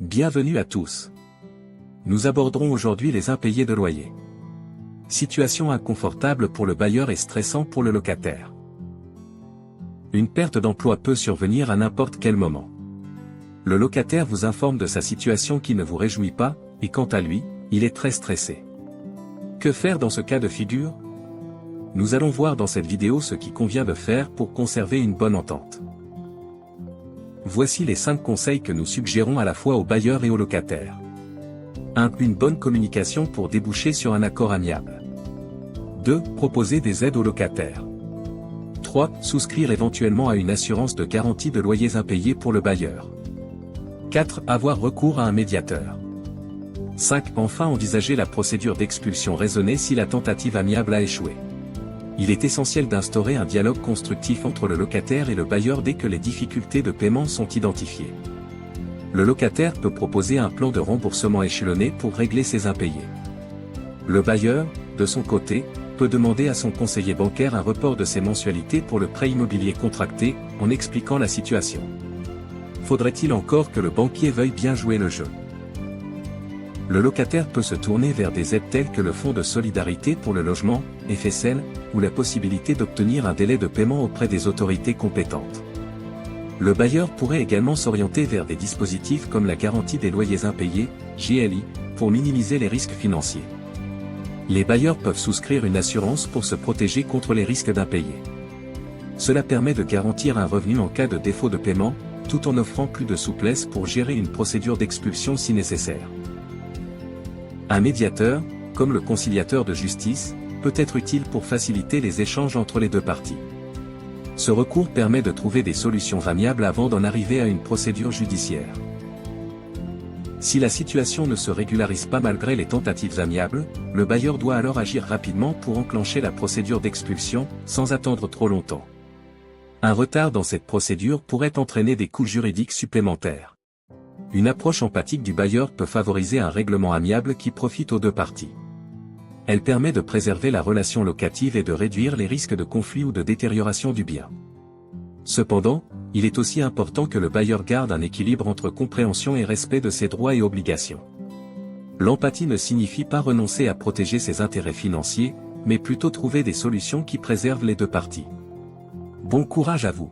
Bienvenue à tous. Nous aborderons aujourd'hui les impayés de loyer. Situation inconfortable pour le bailleur et stressant pour le locataire. Une perte d'emploi peut survenir à n'importe quel moment. Le locataire vous informe de sa situation qui ne vous réjouit pas, et quant à lui, il est très stressé. Que faire dans ce cas de figure? Nous allons voir dans cette vidéo ce qu'il convient de faire pour conserver une bonne entente. Voici les 5 conseils que nous suggérons à la fois aux bailleurs et aux locataires. 1. Une bonne communication pour déboucher sur un accord amiable. 2. Proposer des aides aux locataires. 3. Souscrire éventuellement à une assurance de garantie de loyers impayés pour le bailleur. 4. Avoir recours à un médiateur. 5. Enfin envisager la procédure d'expulsion raisonnée si la tentative amiable a échoué. Il est essentiel d'instaurer un dialogue constructif entre le locataire et le bailleur dès que les difficultés de paiement sont identifiées. Le locataire peut proposer un plan de remboursement échelonné pour régler ses impayés. Le bailleur, de son côté, peut demander à son conseiller bancaire un report de ses mensualités pour le prêt immobilier contracté, en expliquant la situation. Faudrait-il encore que le banquier veuille bien jouer le jeu? Le locataire peut se tourner vers des aides telles que le Fonds de solidarité pour le logement, FSL, ou la possibilité d'obtenir un délai de paiement auprès des autorités compétentes. Le bailleur pourrait également s'orienter vers des dispositifs comme la garantie des loyers impayés, GLI, pour minimiser les risques financiers. Les bailleurs peuvent souscrire une assurance pour se protéger contre les risques d'impayés. Cela permet de garantir un revenu en cas de défaut de paiement, tout en offrant plus de souplesse pour gérer une procédure d'expulsion si nécessaire. Un médiateur, comme le conciliateur de justice, peut être utile pour faciliter les échanges entre les deux parties. Ce recours permet de trouver des solutions amiables avant d'en arriver à une procédure judiciaire. Si la situation ne se régularise pas malgré les tentatives amiables, le bailleur doit alors agir rapidement pour enclencher la procédure d'expulsion, sans attendre trop longtemps. Un retard dans cette procédure pourrait entraîner des coûts juridiques supplémentaires. Une approche empathique du bailleur peut favoriser un règlement amiable qui profite aux deux parties. Elle permet de préserver la relation locative et de réduire les risques de conflit ou de détérioration du bien. Cependant, il est aussi important que le bailleur garde un équilibre entre compréhension et respect de ses droits et obligations. L'empathie ne signifie pas renoncer à protéger ses intérêts financiers, mais plutôt trouver des solutions qui préservent les deux parties. Bon courage à vous!